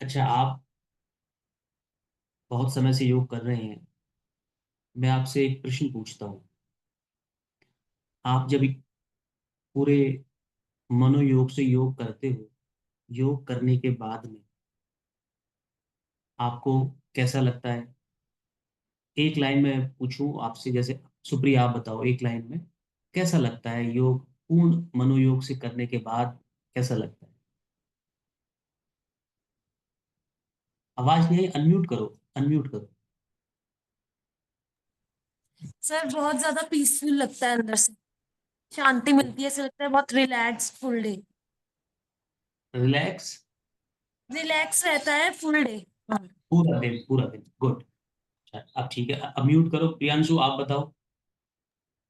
अच्छा, आप बहुत समय से योग कर रहे हैं। मैं आपसे एक प्रश्न पूछता हूँ। आप जब पूरे मनोयोग से योग करते हो, योग करने के बाद में आपको कैसा लगता है? एक लाइन में पूछूं आपसे, जैसे सुप्रिया आप बताओ एक लाइन में कैसा लगता है योग पूर्ण मनोयोग से करने के बाद? कैसा लगता है? आवाज नहीं आई, अनम्यूट करो, अनम्यूट करो। सर बहुत ज्यादा पीसफुल लगता है, अंदर से शांति मिलती है, ऐसा लगता है बहुत relax full day. Relax? Relax रहता है फुल डे। हाँ। पूरा दिन, पूरा दिन, गुड। अब ठीक है, अब म्यूट करो। प्रियांशु आप बताओ,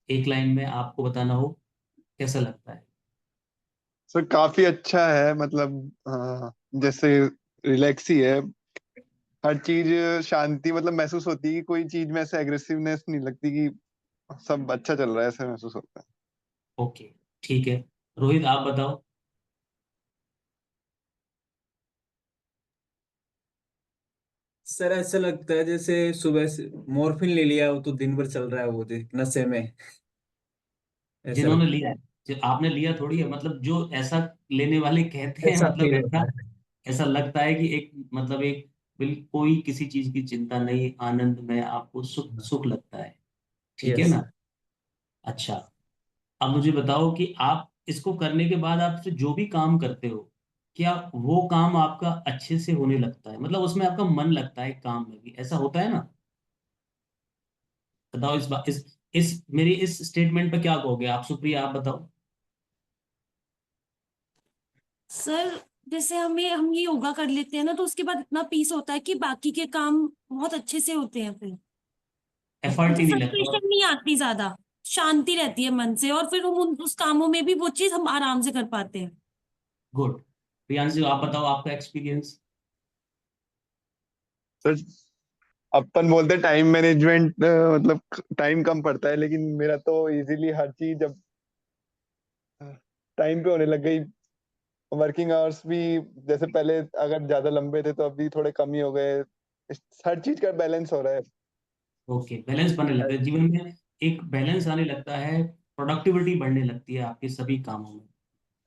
एक लाइन में आपको बताना हो कैसा लगता है। सर काफी अच्छा है, मतलब जैसे रिलैक्स ही है। हर चीज शांति मतलब महसूस होती है कि कोई चीज में ऐसे एग्रेसिवनेस नहीं लगती, कि सब अच्छा चल रहा है ऐसा महसूस होता है। ओके, ठीक है। रोहित आप बताओ। सर ऐसा लगता है जैसे सुबह से मॉर्फिन ले लिया हो तो दिन भर चल रहा है वो नशे में। ऐसा जिन्होंने लगता लिया है, जो आपने लिया थोड़ी है, मतलब जो ऐसा लेने वाले कहते है, हैं, ऐसा मतलब फील ऐसा होता है। ऐसा लगता है कि एक मतलब एक बिल्कुल कोई किसी चीज की चिंता नहीं, आनंद में आपको सुख सुख लगता है। ठीक है यस ना? सर। अच्छा, अब मुझे बताओ कि आप इसको करने के बाद आप फिर जो भी काम करते हो, क्या वो काम आपका अच्छे से होने लगता है? मतलब उसमें आपका मन लगता है काम में भी, ऐसा होता है ना? बताओ इस बात, इस मेरी इस स्टेटमेंट पे क्या कहोगे आप? सुप्रिया आप बताओ। सर जैसे हम ये योगा कर लेते हैं ना, तो उसके बाद इतना पीस होता है कि बाकी के काम बहुत अच्छे से होते हैं फिर। एफर्ट मतलब ही नहीं लगता। फ्रस्ट्रेशन नहीं आती ज्यादा, शांति रहती है मन से, और फिर हम उस कामों में भी वो चीज हम आराम से कर पाते हैं। गुड। प्रियांशु आप बताओ आपका एक्सपीरियंस। सर अपन बोलते टाइम मैनेजमेंट, मतलब टाइम कम पड़ता है, लेकिन मेरा तो इजीली हर चीज अब टाइम पे होने लग गई। वर्किंग आवर्स भी जैसे पहले अगर ज्यादा लंबे थे तो अभी थोड़े कम ही हो गए। हर चीज का बैलेंस हो रहा है। ओके, बैलेंस बनने लगता है जीवन में, एक बैलेंस आने लगता है, प्रोडक्टिविटी बढ़ने लगती है आपके सभी कामों में।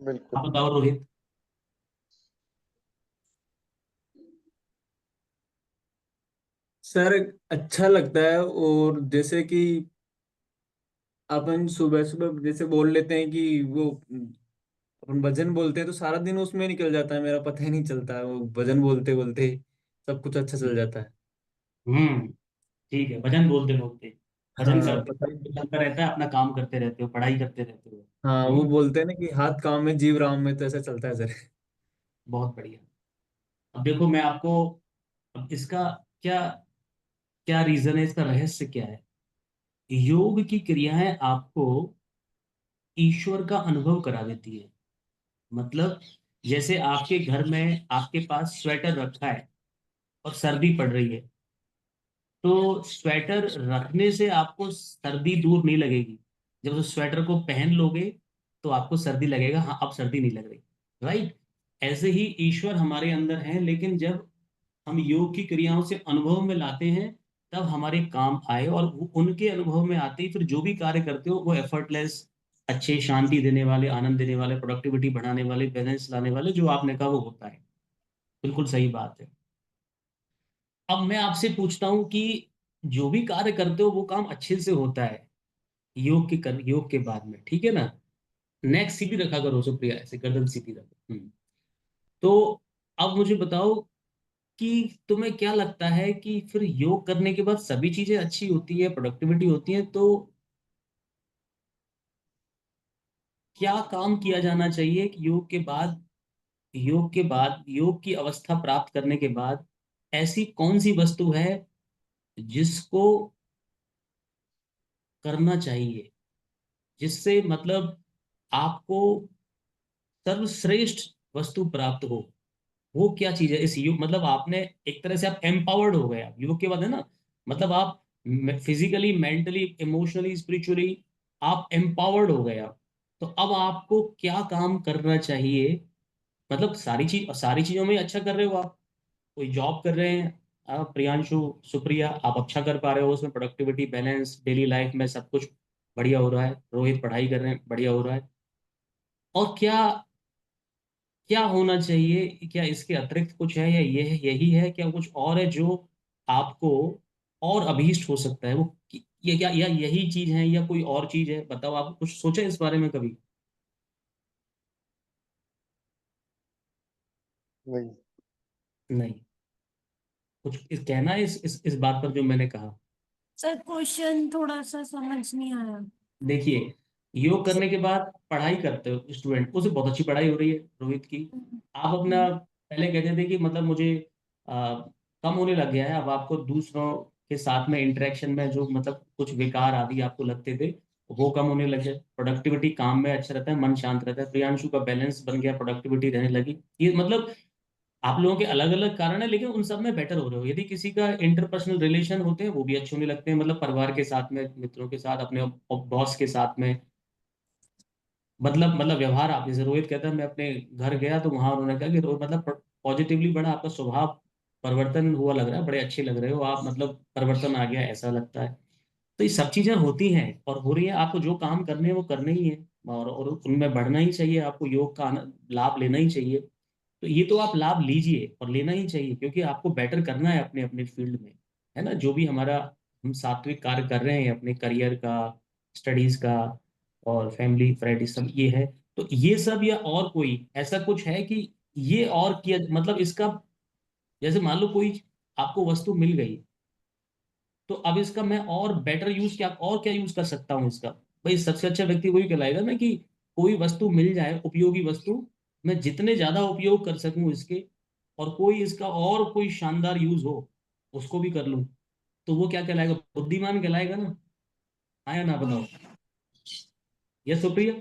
बिल्कुल। आप बताओ रोहित। सर अच्छा लगता है, और जैसे कि अपन सुबह सुबह जैसे बोल लेते हैं कि वो अपन भजन बोलते हैं तो सारा दिन उसमें निकल जाता है, मेरा पता ही नहीं चलता है, वो भजन बोलते बोलते ही सब कुछ अच्छा चल जाता है। हम्म, ठीक है, भजन बोलते बोलते भजन हाँ करते पता। करते चलता रहता है, अपना काम करते रहते हो, पढ़ाई करते रहते हो। हाँ वो हम्म, बोलते हैं ना कि हाथ काम में जीव राम में, तो ऐसा चलता है सर। बहुत बढ़िया। अब देखो मैं आपको, अब इसका क्या क्या रीजन है, इसका रहस्य क्या है? योग की क्रियाएं आपको ईश्वर का अनुभव करा देती है। मतलब जैसे आपके घर में आपके पास स्वेटर रखा है और सर्दी पड़ रही है, तो स्वेटर रखने से आपको सर्दी दूर नहीं लगेगी। जब उस स्वेटर को पहन लोगे तो आपको सर्दी लगेगा, हाँ अब सर्दी नहीं लग रही। राइट? ऐसे ही ईश्वर हमारे अंदर हैं, लेकिन जब हम योग की क्रियाओं से अनुभव में लाते हैं तब हमारे काम आए, और उनके अनुभव में आते ही फिर जो भी कार्य करते हो वो एफर्टलेस, अच्छे, शांति देने वाले, आनंद देने वाले, प्रोडक्टिविटी बढ़ाने वाले, बैलेंस लाने वाले, जो आपने कहा वो होता है। बिल्कुल सही बात है। अब मैं आपसे पूछता हूं कि जो भी कार्य करते हो वो काम अच्छे से होता है योग के बाद में, ठीक है ना? नेक्स्ट सीधी रखा करो सुप्रिया, ऐसे गर्दन सीधी रखो। तो अब मुझे बताओ कि तुम्हें क्या लगता है कि फिर योग करने के बाद सभी चीजें अच्छी होती है, प्रोडक्टिविटी होती है, तो क्या काम किया जाना चाहिए कि योग की अवस्था प्राप्त करने के बाद ऐसी कौन सी वस्तु है जिसको करना चाहिए, जिससे मतलब आपको सर्वश्रेष्ठ वस्तु प्राप्त हो? वो क्या चीज है इस योग, मतलब आपने एक तरह से आप एम्पावर्ड हो गए, आप योग के बाद है ना, मतलब आप फिजिकली, मेंटली, इमोशनली, स्पिरिचुअली आप एम्पावर्ड हो गए आप। तो अब आपको क्या काम करना चाहिए? मतलब सारी चीजों में ही अच्छा कर रहे हो आप, कोई जॉब कर रहे हैं, प्रियांशु, सुप्रिया, आप अच्छा कर पा रहे हो उसमें, प्रोडक्टिविटी, बैलेंस, डेली लाइफ में सब कुछ बढ़िया हो रहा है, रोहित पढ़ाई कर रहे हैं, बढ़िया हो रहा है। और क्या क्या होना चाहिए, क्या इसके अतिरिक्त कुछ है, या ये है, यही है, क्या कुछ और है जो आपको और अभीष्ट हो सकता है वो ये क्या, या यही चीज है या कोई और चीज है? बताओ, आप कुछ सोचा इस बारे में कभी? वही। नहीं। कुछ कहना है इस बात पर जो मैंने कहा? सर क्वेश्चन थोड़ा सा समझ नहीं आया। देखिए, योग करने के बाद पढ़ाई करते हो स्टूडेंट, उसे बहुत अच्छी पढ़ाई हो रही है रोहित की। आप अपना पहले कहते थे कि मतलब मुझे कम होने लग गया है, अब आपको दूसरों के साथ में इंटरेक्शन में जो मतलब कुछ विकार आदि आपको लगते थे वो कम होने लगे, प्रोडक्टिविटी, काम में अच्छा रहता है, मन शांत रहता है, प्रियांशु का बैलेंस बन गया, प्रोडक्टिविटी रहने लगी। ये मतलब आप लोगों के अलग अलग कारण है, लेकिन उन सब में बेटर हो रहे हो। यदि किसी का इंटरपर्सनल रिलेशन होते हैं वो भी अच्छे होने लगते हैं, मतलब परिवार के साथ में, मित्रों के साथ, अपने बॉस के साथ में, मतलब व्यवहार। आप जैसे रोहित कहता है, मैं अपने घर गया तो वहां उन्होंने कहा कि मतलब पॉजिटिवली बड़ा आपका स्वभाव परिवर्तन हुआ लग रहा है, बड़े अच्छे लग रहे हो आप, मतलब परिवर्तन आ गया ऐसा लगता है। तो ये सब चीजें होती हैं और हो रही है, आपको जो काम करने हैं वो करने ही है, और उनमें बढ़ना ही चाहिए, आपको योग का लाभ लेना ही चाहिए। तो ये तो आप लाभ लीजिए और लेना ही चाहिए, क्योंकि आपको बेटर करना है अपने अपने फील्ड में, है ना? जो भी हमारा हम सात्विक कार्य कर रहे हैं अपने करियर का, स्टडीज का, और फैमिली फ्रेंड, सब ये है। तो ये सब या और कोई ऐसा कुछ है कि ये और किया, मतलब इसका, जैसे मान लो कोई आपको वस्तु मिल गई, तो अब इसका मैं और बेटर यूज क्या, और क्या यूज कर सकता हूँ इसका? भाई सबसे अच्छा व्यक्ति वही कहलाएगा ना, कि कोई वस्तु मिल जाए, उपयोगी वस्तु, मैं जितने ज्यादा उपयोग कर सकूं इसके, और कोई इसका और कोई शानदार यूज हो उसको भी कर लूं, तो वो क्या कहलाएगा? बुद्धिमान कहलाएगा ना? आया ना? बताओ। यस सुप्रिया?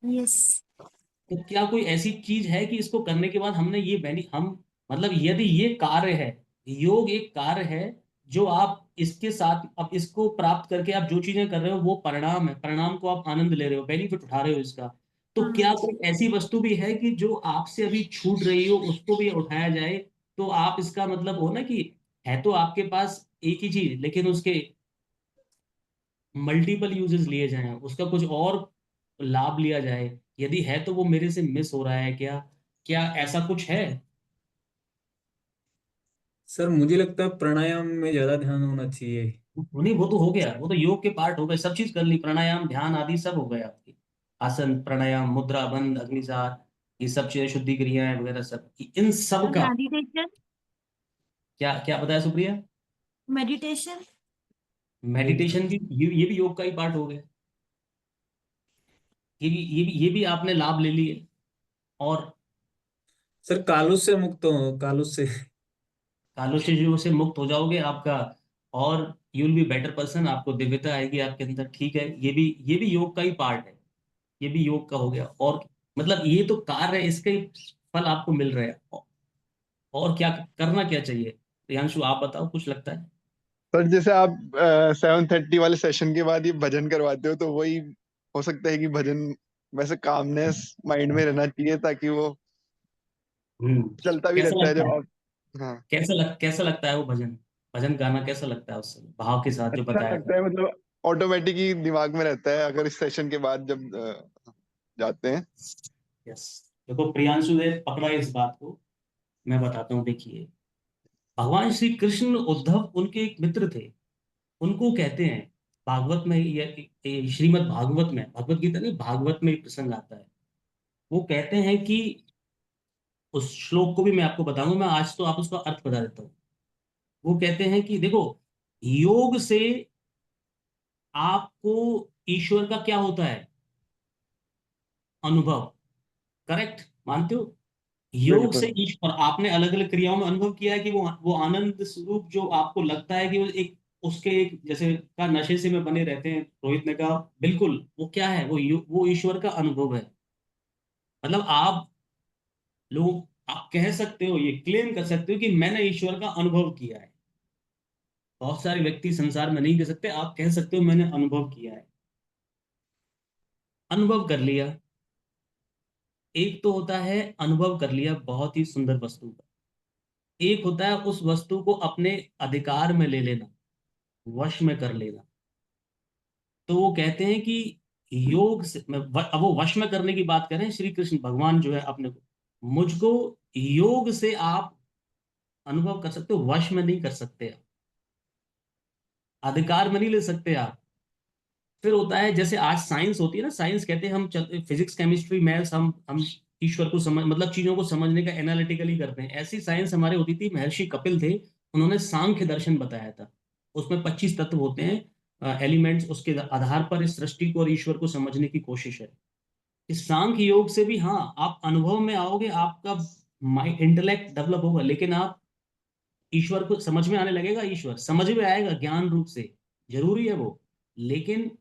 यस। तो क्या कोई ऐसी चीज है कि इसको करने के बाद हमने ये बेनी हम, मतलब यदि ये कार्य है, योग एक कार्य है, जो आप इसके साथ अब इसको प्राप्त करके आप जो चीजें कर रहे हो वो परिणाम है, परिणाम को आप आनंद ले रहे हो, बेनिफिट उठा रहे हो इसका, तो क्या हाँ। कोई ऐसी वस्तु भी है कि जो आपसे अभी छूट रही हो, उसको भी उठाया जाए? तो आप इसका मतलब हो ना कि है तो आपके पास एक ही चीज, लेकिन उसके मल्टीपल यूजेस लिए जाएं, उसका कुछ और लाभ लिया जाए। यदि है तो वो मेरे से मिस हो रहा है क्या? क्या ऐसा कुछ है? सर मुझे लगता है प्राणायाम में ज्यादा ध्यान होना चाहिए। नहीं, वो तो हो गया, वो तो योग के पार्ट हो गए, सब चीज कर ली, प्राणायाम, ध्यान आदि सब हो गए आपकी, आसन, प्राणायाम, मुद्रा बंद, अग्निसार, ये सब चीजें, शुद्धि क्रियाएं वगैरह सब, इन सब का मेडिटेशन। क्या क्या बताया सुप्रिया? मेडिटेशन। मेडिटेशन भी, ये भी योग का ही पार्ट हो गया। ये भी आपने लाभ ले लिए। और सर कालुष से मुक्त हो, कालुष से। कालोशियों से मुक्त हो जाओगे आपका, और you will be better person, आपको दिव्यता आएगी आपके अंदर, ठीक है? ये भी योग का ही पार्ट है, ये भी योग का हो गया। और मतलब ये तो कार्य है, इसके फल आपको मिल रहे हैं, और क्या करना क्या चाहिए? प्रियांशु आप बताओ, कुछ लगता है? सर जैसे आप 7:30 वाले सेशन के बाद ये भजन करवाते हो, तो वही हो सकता है कि भजन, वैसे कामनेस माइंड में रहना चाहिए ताकि वो चलता भी कैसा रहता है लगता जब है? आप। हाँ। कैसा लगता है वो भजन? भजन गाना कैसा लगता है उससे भाव के साथ जो अच्छा बताया था? लगता है, मतलब ऑटोमेटिक ही दिमाग में रहता है अगर इस सेशन के बाद जब जाते हैं। यस। देखो, प्रियांशु ने पकड़ा इस बात को, मैं बताता हूँ, देखिए, भगवान श्री कृष्ण, उद्धव उनके एक मित्र थे, उनको कहते हैं, भागवत में, ये श्रीमद् भागवत में, भगवत गीता नहीं, भागवत में एक प्रसंग आता है, वो कहते हैं कि, उस श्लोक को भी मैं आपको बताऊंगा, मैं आज तो आप उसका अर्थ बता देता हूँ। वो कहते हैं कि देखो, योग से आपको ईश्वर का क्या होता है? अनुभव। करेक्ट, मानते हो? योग से बिल्कुल। ईश्वर, आपने अलग अलग क्रियाओं में अनुभव किया है कि वो आनंद स्वरूप जो आपको लगता है कि वो एक, उसके एक जैसे का नशे से में बने रहते हैं, रोहित ने कहा बिल्कुल, वो क्या है? वो ईश्वर का अनुभव है। मतलब आप लोग, आप कह सकते हो, ये क्लेम कर सकते हो कि मैंने ईश्वर का अनुभव किया है। बहुत सारे व्यक्ति संसार में नहीं कह सकते, आप कह सकते हो मैंने अनुभव किया है। अनुभव कर लिया, एक तो होता है अनुभव कर लिया बहुत ही सुंदर वस्तु का, एक होता है उस वस्तु को अपने अधिकार में ले लेना, वश में कर लेना। तो वो कहते हैं कि योग से अब वो वश में करने की बात करें, श्री कृष्ण भगवान जो है अपने को, मुझको योग से आप अनुभव कर सकते हो, वश में नहीं कर सकते आप, अधिकार में नहीं ले सकते आप। फिर होता है जैसे आज साइंस होती है ना, साइंस कहते हैं हम फिजिक्स केमिस्ट्री मैथ्स, हम ईश्वर को समझ मतलब चीजों को समझने का एनालिटिकली करते हैं। ऐसी साइंस हमारे होती थी, महर्षि कपिल थे, उन्होंने सांख्य दर्शन बताया था। उसमें 25 तत्व होते हैं, एलिमेंट्स, उसके आधार पर इस सृष्टि को और ईश्वर को समझने की कोशिश है। इस सांख्य योग से भी हाँ, आप अनुभव में आओगे, आपका माइंड इंटेलेक्ट डेवलप होगा, लेकिन आप ईश्वर को समझ में आने लगेगा, ईश्वर समझ में आएगा ज्ञान रूप से, जरूरी है वो, लेकिन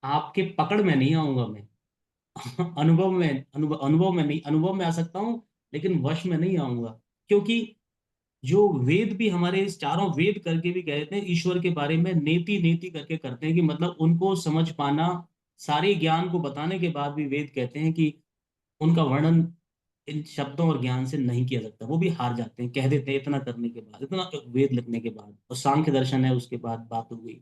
आपके पकड़ में नहीं आऊंगा मैं। अनुभव में नहीं, अनुभव में आ सकता हूं लेकिन वश में नहीं आऊंगा। क्योंकि जो वेद भी हमारे, इस चारों वेद करके भी कहते हैं ईश्वर के बारे में नेति नेति करके करते हैं, कि मतलब उनको समझ पाना, सारे ज्ञान को बताने के बाद भी वेद कहते हैं कि उनका वर्णन इन शब्दों और ज्ञान से नहीं किया सकता। वो भी हार जाते हैं, कह देते हैं इतना करने के बाद, इतना वेद लिखने के बाद, और सांख्य दर्शन है उसके बाद बात हो गई।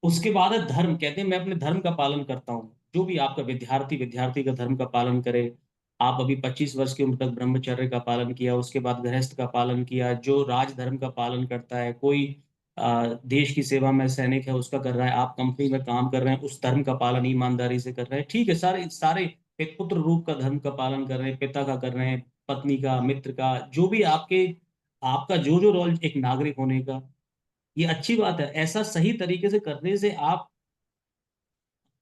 उसके बाद है धर्म, कहते हैं मैं अपने धर्म का पालन करता हूँ। जो भी आपका विद्यार्थी, विद्यार्थी का धर्म का पालन करे। आप अभी 25 वर्ष की उम्र तक ब्रह्मचर्य का पालन किया, उसके बाद गृहस्थ का पालन किया, जो राज धर्म का पालन करता है, कोई देश की सेवा में सैनिक है उसका कर रहा है, आप कंपनी में काम कर रहे हैं उस धर्म का पालन ईमानदारी से कर रहे हैं, ठीक है, सारे सारे एक पुत्र रूप का धर्म का पालन कर रहे हैं, पिता का कर रहे हैं, पत्नी का, मित्र का, जो भी आपके, आपका जो जो रोल एक नागरिक होने का, ये अच्छी बात है। ऐसा सही तरीके से करने से आप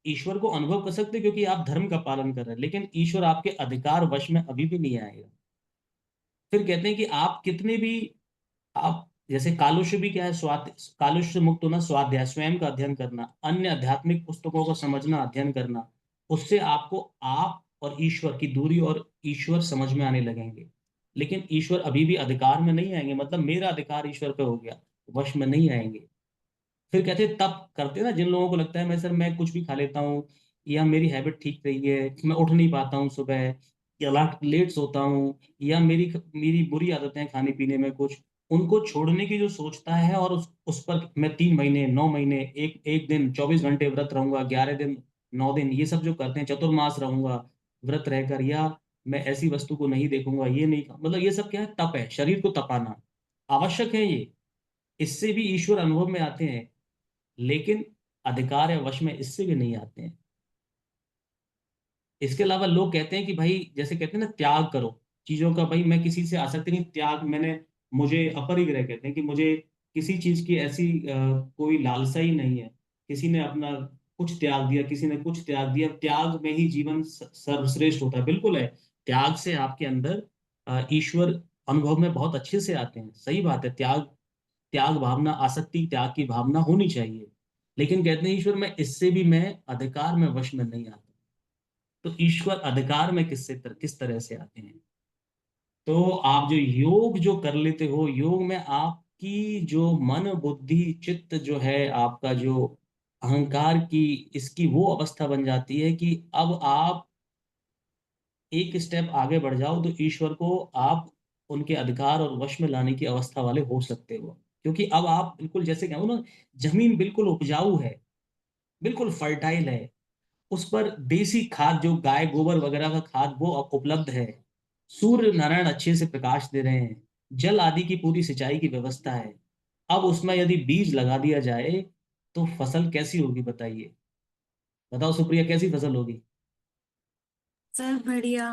ईश्वर को अनुभव कर सकते हैं, क्योंकि आप धर्म का पालन कर रहे हैं, लेकिन ईश्वर आपके अधिकार वश में अभी भी नहीं आएगा। फिर कहते हैं कि आप कितने भी, आप जैसे कालुष्य भी क्या है, स्वाद, कालुष्य से मुक्त होना, स्वाध्याय, स्वयं का अध्ययन करना, अन्य आध्यात्मिक पुस्तकों को समझना, अध्ययन करना, उससे आपको आप और ईश्वर की दूरी और ईश्वर समझ में आने लगेंगे। लेकिन ईश्वर अभी भी अधिकार में नहीं आएंगे, मतलब मेरा अधिकार ईश्वर पे हो गया, वश में नहीं आएंगे। फिर कहते हैं तप करते हैं ना, जिन लोगों को लगता है मैं सर मैं कुछ भी खा लेता हूँ, या मेरी हैबिट ठीक रही है, मैं उठ नहीं पाता हूँ सुबह, या लेट सोता हूँ, या मेरी मेरी बुरी आदतें हैं खाने पीने में कुछ, उनको छोड़ने की जो सोचता है, और उस पर मैं 3 महीने, 9 महीने, एक दिन 24 घंटे व्रत रहूंगा, 11 दिन, 9 दिन, ये सब जो करते हैं, चतुर्मास रहूंगा व्रत रहकर, या मैं ऐसी वस्तु को नहीं देखूंगा, ये नहीं मतलब ये सब क्या है, तप है, शरीर को तपाना आवश्यक है ये। इससे भी ईश्वर अनुभव में आते हैं, लेकिन अधिकार या वश में इससे भी नहीं आते हैं। इसके अलावा लोग कहते हैं कि भाई, जैसे कहते हैं ना, त्याग करो चीजों का, भाई मैं किसी से आसक्ति नहीं, त्याग मैंने, मुझे अपरिग्रह कहते हैं कि मुझे किसी चीज की ऐसी कोई लालसा ही नहीं है। किसी ने अपना कुछ त्याग दिया, किसी ने कुछ त्याग दिया, त्याग में ही जीवन सर्वश्रेष्ठ होता है, बिल्कुल है। त्याग से आपके अंदर ईश्वर अनुभव में बहुत अच्छे से आते हैं, सही बात है। त्याग, त्याग भावना, आसक्ति त्याग की भावना होनी चाहिए, लेकिन कहते हैं ईश्वर में इससे भी मैं अधिकार में वश में नहीं आता। तो ईश्वर अधिकार में किस तरह से आते हैं? तो आप जो योग जो कर लेते हो, योग में आपकी जो मन बुद्धि चित्त जो है, आपका जो अहंकार की, इसकी वो अवस्था बन जाती है कि अब आप एक स्टेप आगे बढ़ जाओ तो ईश्वर को आप उनके अधिकार और वश में लाने की अवस्था वाले हो सकते हो। क्योंकि अब आप बिल्कुल, जैसे कहूँ ना, जमीन बिल्कुल उपजाऊ है, बिल्कुल फर्टाइल है, उस पर देसी खाद, जो गाय गोबर वगैरह का खाद, वो अब उपलब्ध है। सूर्य नारायण अच्छे से प्रकाश दे रहे हैं, जल आदि की पूरी सिंचाई की व्यवस्था है। अब उसमें यदि बीज लगा दिया जाए तो फसल कैसी होगी बताइए? बताओ सुप्रिया, कैसी फसल होगी? सर बढ़िया।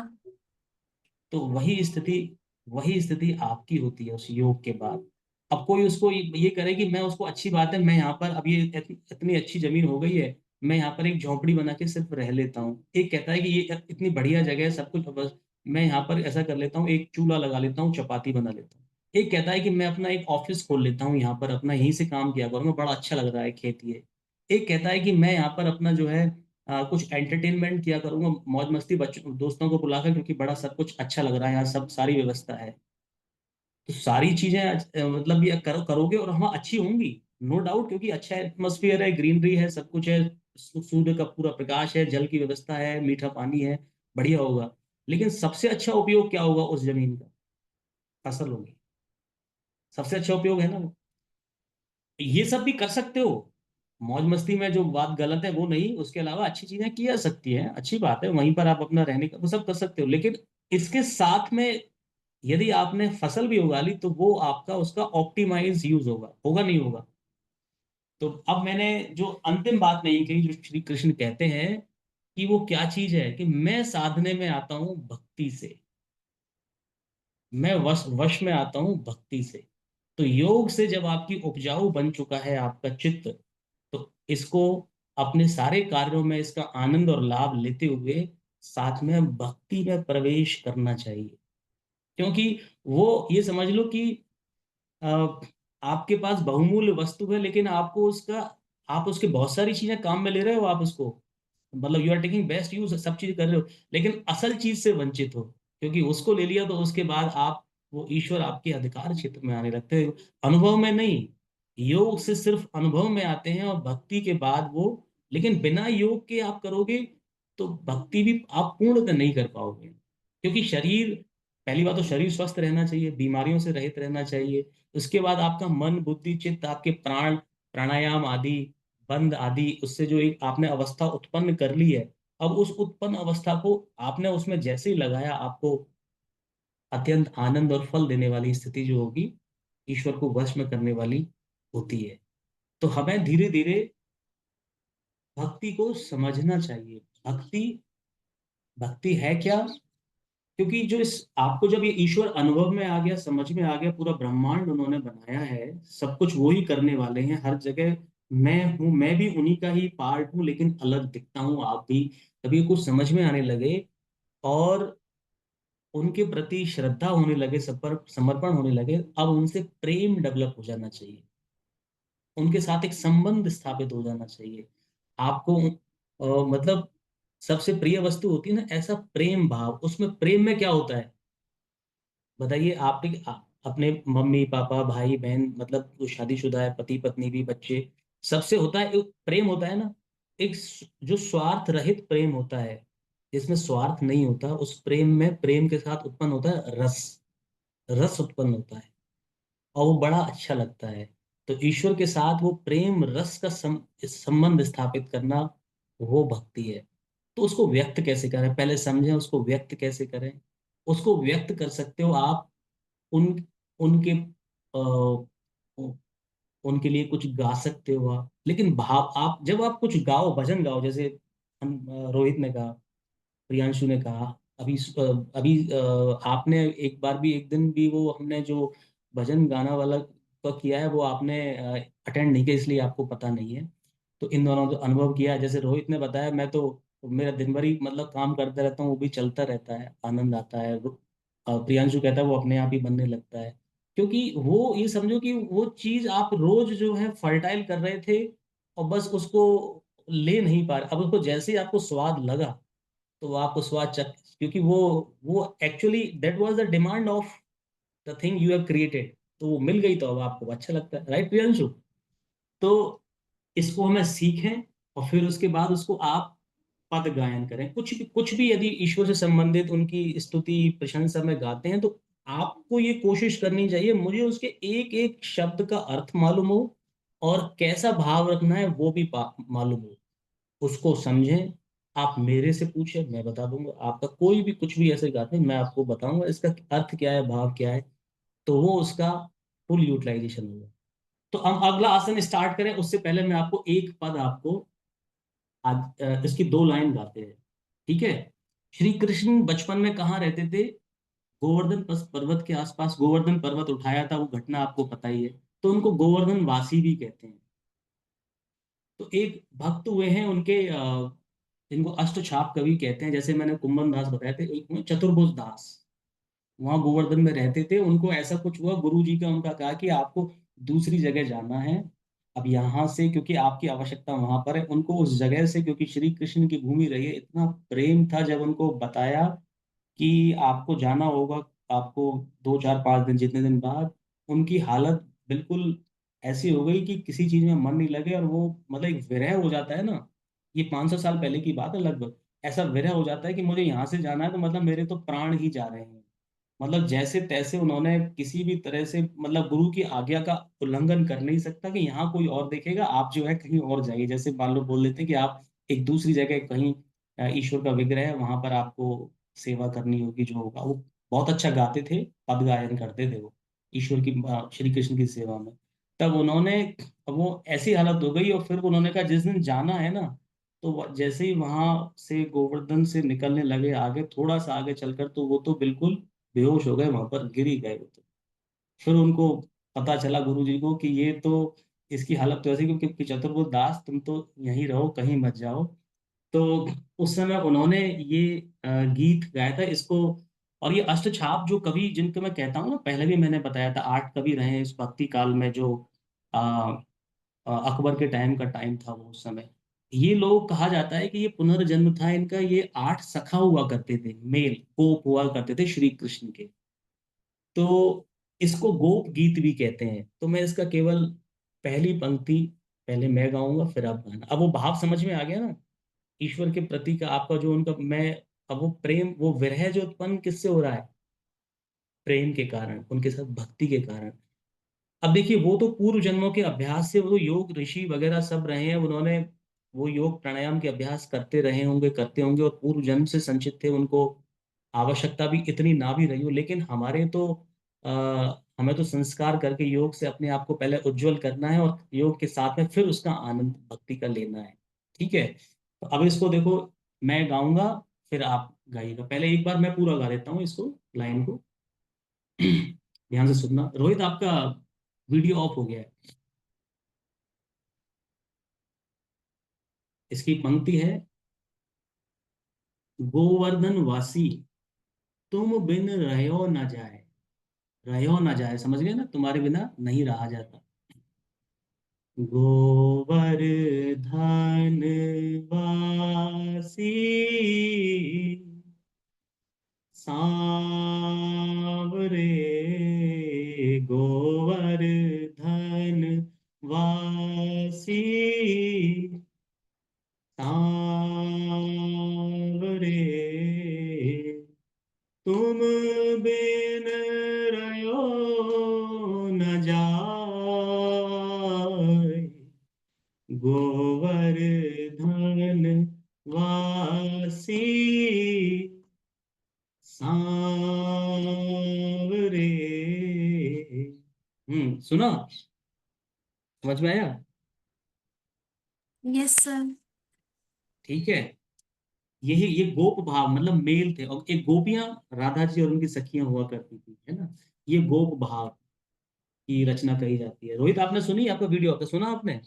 तो वही स्थिति आपकी होती है उस योग के बाद। अब कोई उसको ये करे कि मैं उसको, अच्छी बात है, मैं यहाँ पर अब ये इतनी अच्छी जमीन हो गई है, मैं यहाँ पर एक झोंपड़ी बना के सिर्फ रह लेता हूँ। एक कहता है कि ये इतनी बढ़िया जगह है, सब कुछ, बस मैं यहाँ पर ऐसा कर लेता हूँ, एक चूल्हा लगा लेता हूँ, चपाती बना लेता हूँ। एक कहता है कि मैं अपना एक ऑफिस खोल लेता हूँ यहाँ पर, अपना यहीं से काम किया करूँगा, बड़ा अच्छा लग रहा है, खेती है। एक कहता है कि मैं यहाँ पर अपना जो है कुछ एंटरटेनमेंट किया करूंगा, मौज मस्ती, बच्चों दोस्तों को बुलाकर, क्योंकि बड़ा सब कुछ अच्छा लग रहा है यहाँ, सब सारी व्यवस्था है। तो सारी चीजें मतलब ये करोगे और हाँ अच्छी होंगी, नो डाउट, क्योंकि अच्छा एटमोसफियर है, ग्रीनरी है, सब कुछ है, सूर्य का पूरा प्रकाश है, जल की व्यवस्था है, मीठा पानी है, बढ़िया होगा। लेकिन सबसे अच्छा उपयोग क्या होगा उस जमीन का? फसल होगी। सबसे अच्छा उपयोग है ना वो। ये सब भी कर सकते हो, मौज मस्ती में जो बात गलत है वो नहीं, उसके अलावा अच्छी चीजें की जा सकती है, अच्छी बात है, वहीं पर आप अपना रहने का वो सब कर सकते हो, लेकिन इसके साथ में यदि आपने फसल भी उगा ली तो वो आपका उसका ऑप्टिमाइज यूज होगा, होगा नहीं होगा। तो अब मैंने जो अंतिम बात नहीं कही, जो श्री कृष्ण कहते हैं कि वो क्या चीज है, कि मैं साधने में आता हूं भक्ति से, मैं वश वश में आता हूं भक्ति से। तो योग से जब आपकी उपजाऊ बन चुका है आपका चित्त, तो इसको अपने सारे कार्यों में इसका आनंद और लाभ लेते हुए साथ में भक्ति में प्रवेश करना चाहिए। क्योंकि वो ये समझ लो कि अ, आपके पास बहुमूल्य वस्तु है, लेकिन आपको उसका, आप उसके बहुत सारी चीजें काम में ले रहे हो, आप उसको मतलब you are taking best use, सब चीज कर रहे हो, लेकिन असल चीज से वंचित हो, क्योंकि उसको ले लिया तो उसके बाद आप, वो ईश्वर आपके अधिकार क्षेत्र में आने लगते हैं, अनुभव में नहीं। योग से सिर्फ अनुभव में आते हैं और भक्ति के बाद वो, लेकिन बिना योग के आप करोगे तो भक्ति भी आप पूर्णतः नहीं कर पाओगे। क्योंकि शरीर, पहली बात तो शरीर स्वस्थ रहना चाहिए, बीमारियों से रहित रहना चाहिए। उसके बाद आपका मन बुद्धि चित्त, आपके प्राण, प्राणायाम आदि, बंद आदि, उससे जो एक आपने अवस्था उत्पन्न कर ली है, अब उस उत्पन्न अवस्था को आपने उसमें जैसे ही लगाया, आपको अत्यंत आनंद और फल देने वाली स्थिति जो होगी, ईश्वर को वश में करने वाली होती है। तो हमें धीरे धीरे भक्ति को समझना चाहिए। भक्ति, भक्ति है क्या? क्योंकि जो इस आपको जब ये ईश्वर अनुभव में आ गया, समझ में आ गया, पूरा ब्रह्मांड उन्होंने बनाया है, सब कुछ वो ही करने वाले हैं हर जगह। मैं हूं, मैं भी उन्हीं का ही पार्ट हूं, लेकिन अलग दिखता हूं, आप भी। तभी कुछ समझ में आने लगे और उनके प्रति श्रद्धा होने लगे, सब पर समर्पण होने लगे। अब उनसे प्रेम डेवलप हो जाना चाहिए, उनके साथ एक संबंध स्थापित हो जाना चाहिए आपको। मतलब सबसे प्रिय वस्तु होती है ना, ऐसा प्रेम भाव, उसमें प्रेम में क्या होता है बताइए? आपने अपने मम्मी पापा भाई बहन, मतलब जो शादीशुदा है, पति पत्नी भी, बच्चे, सबसे होता है एक प्रेम होता है ना, एक जो स्वार्थ रहित प्रेम होता है, जिसमें स्वार्थ नहीं होता, उस प्रेम में, प्रेम के साथ उत्पन्न होता है रस, रस उत्पन्न होता है, और वो बड़ा अच्छा लगता है। तो ईश्वर के साथ वो प्रेम रस का संबंध स्थापित करना, वो भक्ति है। तो उसको व्यक्त कैसे करें, पहले समझें उसको व्यक्त कैसे करें। उसको व्यक्त कर सकते हो आप उन उनके उनके लिए कुछ गा सकते हो आप, लेकिन भाव, आप जब आप कुछ गाओ, भजन गाओ, जैसे रोहित ने कहा, प्रियांशु ने कहा, अभी आपने एक बार भी, एक दिन भी वो हमने जो भजन गाना वाला का किया है, वो आपने अटेंड नहीं किया, इसलिए आपको पता नहीं है। तो इन दोनों जो अनुभव किया है, जैसे रोहित ने बताया, मैं तो मेरा दिन भर ही मतलब काम करता रहता हूँ, वो भी चलता रहता है, आनंद आता है। प्रियांशु कहता है वो अपने आप ही बनने लगता है, क्योंकि वो, ये समझो कि वो चीज आप रोज जो है फर्टाइल कर रहे थे, और बस उसको ले नहीं पा रहे, अब उसको जैसे ही आपको स्वाद लगा, तो वो आपको स्वाद चख, क्योंकि वो actually that was the demand of the thing you have created, तो वो मिल गई, तो अब आपको अच्छा लगता है, राइट प्रियांशु? तो इसको हमें सीखें, और फिर उसके बाद उसको आप पद गायन करें, कुछ भी यदि ईश्वर से संबंधित उनकी स्तुति प्रशंसा में गाते हैं, तो आपको ये कोशिश करनी चाहिए, मुझे उसके एक एक शब्द का अर्थ मालूम हो, और कैसा भाव रखना है वो भी मालूम हो, उसको समझें। आप मेरे से पूछें, मैं बता दूंगा, आपका कोई भी कुछ भी ऐसे गाते हैं, मैं आपको बताऊंगा इसका अर्थ क्या है, भाव क्या है, तो वो उसका फुल यूटिलाइजेशन होगा। तो हम अगला आसन स्टार्ट करें उससे पहले मैं आपको एक पद, आपको इसकी दो लाइन गाते हैं, ठीक है? श्री कृष्ण बचपन में कहाँ रहते थे? गोवर्धन पर्वत के आसपास, गोवर्धन पर्वत उठाया था, वो घटना आपको पता ही है, तो उनको गोवर्धन वासी भी कहते हैं। तो एक भक्त हुए हैं उनके, जिनको अष्टछाप कवि कहते हैं, जैसे मैंने कुंभन दास बताए थे, एक में चतुर्भुज दास, वहां गोवर्धन में रहते थे। उनको ऐसा कुछ हुआ, गुरु जी का उनका कहा कि आपको दूसरी जगह जाना है, अब यहाँ से, क्योंकि आपकी आवश्यकता वहां पर है। उनको उस जगह से, क्योंकि श्री कृष्ण की भूमि रही है, इतना प्रेम था, जब उनको बताया कि आपको जाना होगा, आपको 2 4 5 दिन, जितने दिन बाद, उनकी हालत बिल्कुल ऐसी हो गई कि किसी चीज में मन नहीं लगे, और वो मतलब एक विरह हो जाता है ना, ये 500 साल पहले की बात है लगभग, ऐसा विरह हो जाता है कि मुझे यहाँ से जाना है, तो मतलब मेरे तो प्राण ही जा रहे हैं। मतलब जैसे तैसे उन्होंने किसी भी तरह से, मतलब गुरु की आज्ञा का उल्लंघन कर नहीं सकता कि यहाँ कोई और देखेगा, आप जो है कहीं और जाइए। जैसे मान लो बोल देते हैं कि आप एक दूसरी जगह कहीं ईश्वर का विग्रह है, वहां पर आपको सेवा करनी होगी, जो होगा। वो बहुत अच्छा गाते थे, पद गायन करते थे वो ईश्वर की, श्री कृष्ण की सेवा में। तब उन्होंने, वो ऐसी हालत हो गई, और फिर उन्होंने कहा जिस दिन जाना है ना, तो जैसे ही वहां से गोवर्धन से निकलने लगे आगे, थोड़ा सा आगे चलकर, तो वो तो बिल्कुल बेहोश हो गए, वहां पर गिर ही गए वो तो। फिर उनको पता चला गुरु जी को कि ये तो, इसकी हालत तो ऐसी, क्योंकि चतुर्बुद्ध दास तुम तो यहीं रहो, कहीं मत जाओ। तो उस समय उन्होंने ये गीत गाया था इसको। और ये अष्टछाप जो कवि जिनको मैं कहता हूँ ना, पहले भी मैंने बताया था, 8 कवि रहे हैं इस भक्ति काल में, जो अकबर के टाइम का टाइम था वो, उस समय। ये लोग, कहा जाता है कि ये पुनर्जन्म था इनका। ये 8 सखा हुआ करते थे, मेल गोप हुआ करते थे श्री कृष्ण के। तो इसको गोप गीत भी कहते हैं। तो मैं इसका केवल पहली पंक्ति पहले मैं गाऊंगा, फिर आप गाना। अब वो भाव समझ में आ गया ना, ईश्वर के प्रति का आपका जो उनका मैं, अब वो प्रेम, वो विरह जो उत्पन्न किससे हो रहा है, प्रेम के कारण, उनके साथ भक्ति के कारण। अब देखिए, वो तो पूर्व जन्मों के अभ्यास से, वो योग ऋषि वगैरह सब रहे हैं, उन्होंने वो योग प्राणायाम के अभ्यास करते रहे होंगे, करते होंगे, और पूर्व जन्म से संचित थे, उनको आवश्यकता भी इतनी ना भी रही हो। लेकिन हमारे तो हमें तो संस्कार करके योग से अपने आप को पहले उज्जवल करना है, और योग के साथ में फिर उसका आनंद भक्ति का लेना है। ठीक है, तो अब इसको देखो, मैं गाऊंगा, फिर आप गाइएगा। पहले एक बार मैं पूरा गा देता हूँ इसको, लाइन को। ध्यान से सुनना। रोहित, आपका वीडियो ऑफ हो गया है। इसकी पंक्ति है, गोवर्धन वासी तुम बिन रहो न जाए। रहो न जाए, समझ गए ना, तुम्हारे बिना नहीं रहा जाता। गोवर्धन वासी सांवरे, गोवर्धन वासी सांवरे, तुम बिन रयो न जाए। गोवर्धन वासी सांवरे। सुना, समझ में आया? Yes sir. ठीक है। यही ये गोप भाव, मतलब मेल थे, और एक गोपियां राधा जी और उनकी सखियां हुआ करती थी, है ना। ये गोप भाव की रचना कही जाती है। रोहित, आपने सुनी, आपका वीडियो आपने सुना आपने?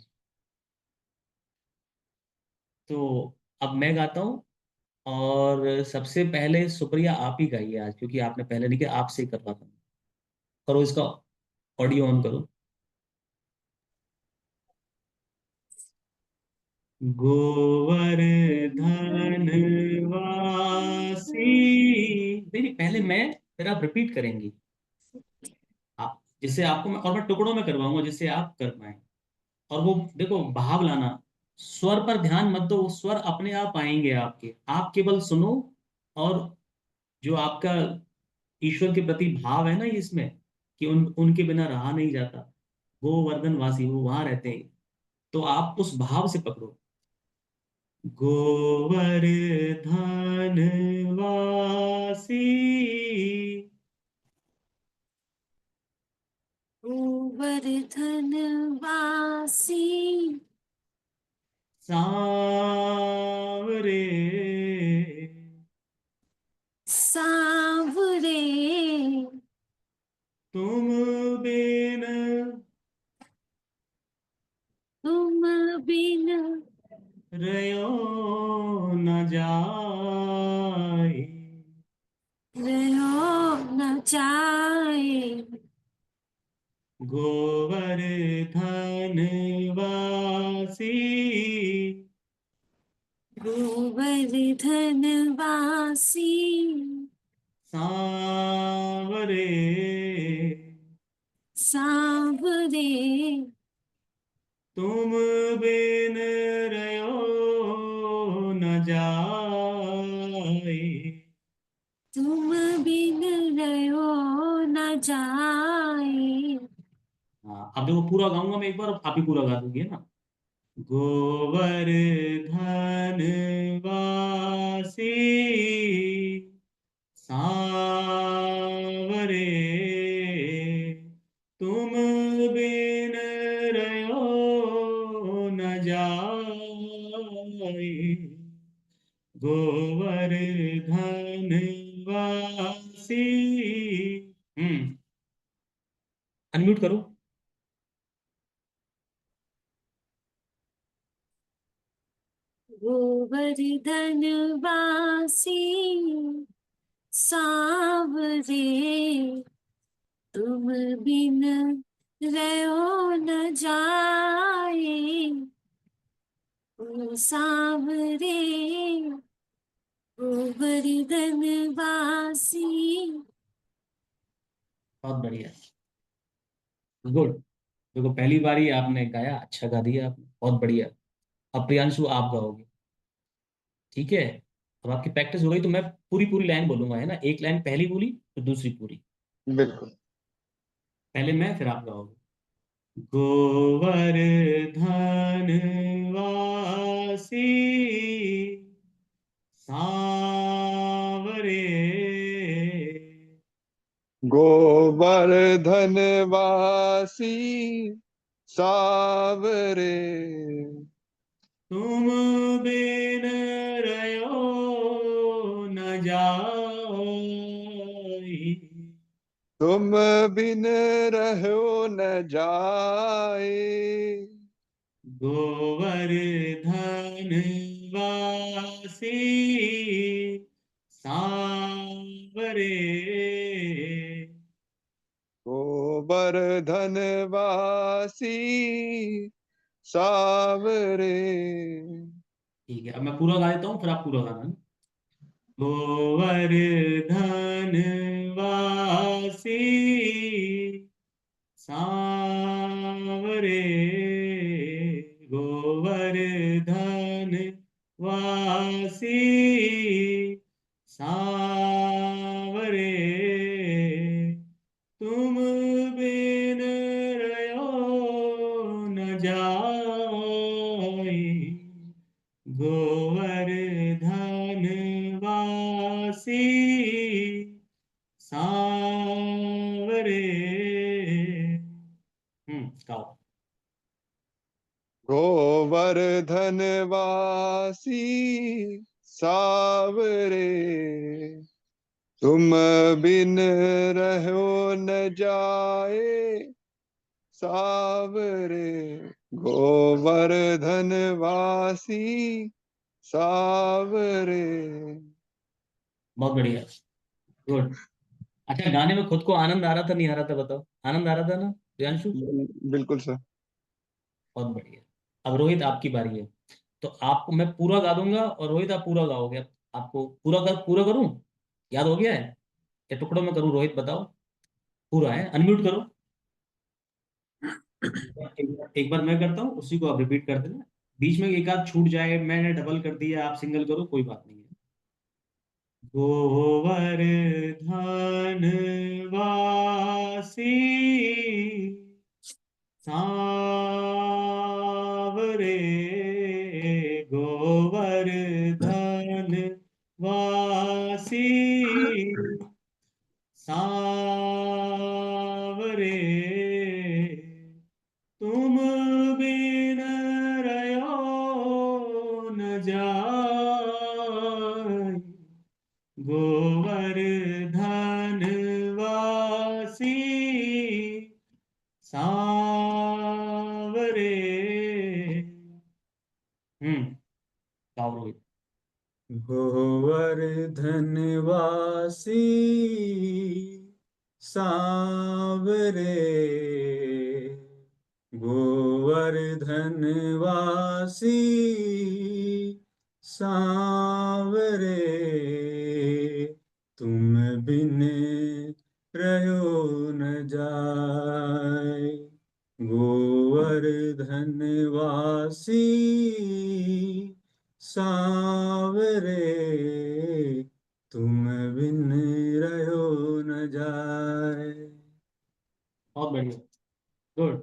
तो अब मैं गाता हूँ, और सबसे पहले सुप्रिया आप ही गाइए आज, क्योंकि आपने पहले नहीं किया, आपसे ही करवाता हूँ। करो इसका ऑडियो ऑन करो। गोवर्धन वासी, नहीं नहीं, पहले मैं, फिर आप रिपीट करेंगी। आप, जिससे आपको मैं, और मैं टुकड़ों में करवाऊंगा जिससे आप कर पाए। और वो देखो, भाव लाना, स्वर पर ध्यान मत दो, वो स्वर अपने आप आएंगे आपके, आप केवल सुनो। और जो आपका ईश्वर के प्रति भाव है ना इसमें, कि उनके बिना रहा नहीं जाता, गोवर्धन वासी वो वहां रहते हैं, तो आप उस भाव से पकड़ो। गोवर्धन वासी गोवर्धन वासी सांवरे, सांवरे, तुम बिन तुम बिन रयो न जाए। रहो न जाए। गोवर्धन वासी गोवर्धन वासी सांवरे, सांवरे, तुम बिन रयो न जाए। तुम बिन रहो जाए। हाँ, अब देखो पूरा गाऊंगा मैं एक बार, आप ही पूरा गा दोगे, है ना। गोवर्धन वासी सांवरे, तुम बिन रहो न जाए। गोवर्धन वासी। अनम्यूट करो। गोवर्धन वासी सांवरे, तुम बिन रहो न जाए। ओ सांवरे, गोवर्धन वासी। बहुत बढ़िया, गुड। देखो पहली बार ही आपने गाया, अच्छा गा दिया आपने, बहुत बढ़िया। अब प्रियांशु आप गाओगे, ठीक है। अब आपकी प्रैक्टिस हो गई तो मैं पूरी पूरी लाइन बोलूंगा, है ना। एक लाइन पहली बोली तो दूसरी पूरी। बिल्कुल। पहले मैं, फिर आप गाओगे। गोवर्धन वासी सांवरे, गोवर्धन वासी सावरे, तुम बिन रहो न जाई। तुम बिन रहो न जाए। गोवर्धन वासी सांवरे, गोवर्धन वासी सावरे। ठीक है। अब मैं पूरा गा देता हूँ, फिर आप पूरा गाना है। गोवर्धन वासी सांवरे, गोवर्धन वासी सांवरे, तुम बिन रहो न जाई। गोवर्धन वासी सांवरे। गाओ। गोवर्धन वासी सावरे, तुम बिन रहो न जाए। सावरे, गोवर्धन वासी सावरे। बहुत बढ़िया, गुड। अच्छा, गाने में खुद को आनंद आ रहा था, नहीं आ रहा था, बताओ। आनंद आ रहा था ना प्रियांशु? बिल्कुल सर। बहुत बढ़िया। अब रोहित आपकी बारी है। तो आपको मैं पूरा गा दूंगा और रोहित आप पूरा गाओगे। अब आपको पूरा करूं? याद हो गया है या टुकड़ों में करूं? रोहित बताओ। पूरा है, अनम्यूट करो। एक बार मैं करता हूँ, उसी को आप रिपीट कर देना। बीच में एक आध छूट जाए, मैंने डबल कर दिया, आप सिंगल करो, कोई बात नहीं है। गोवर्धन वासी सांवरे, गोवर्धन वासी सांवरे, तुम बिन रहो न जाए। गोवर्धन वासी सांवरे। गाओ रोहित। गोवर्धन वासी सांवरे, गोवर्धन वासी सांवरे, तुम बिन रहो न जाए। गोवर्धन वासी सांवरे, तुम बिन रहो न जाए। बहुत बढ़िया, गुड।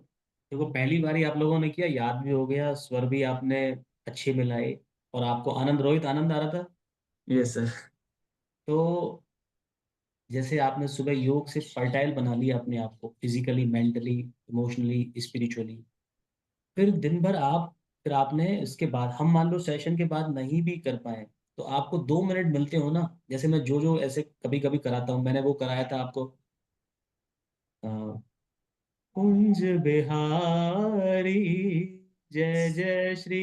देखो पहली बारी आप लोगों ने किया, याद भी हो गया, स्वर भी आपने अच्छे मिलाए, और आपको आनंद, रोहित, आनंद आ रहा था। Yes sir. तो जैसे आपने सुबह योग से फर्टाइल बना लिया अपने आप को, फिजिकली, मेंटली, इमोशनली, स्पिरिचुअली। फिर दिन भर आप, फिर आपने इसके बाद, हम मान लो सेशन के बाद नहीं भी कर पाए, तो आपको 2 मिनट मिलते हो ना, जैसे मैं जो जो ऐसे कभी कभी कराता हूँ, मैंने वो कराया था आपको, अ, कुंज बिहारी जय जय श्री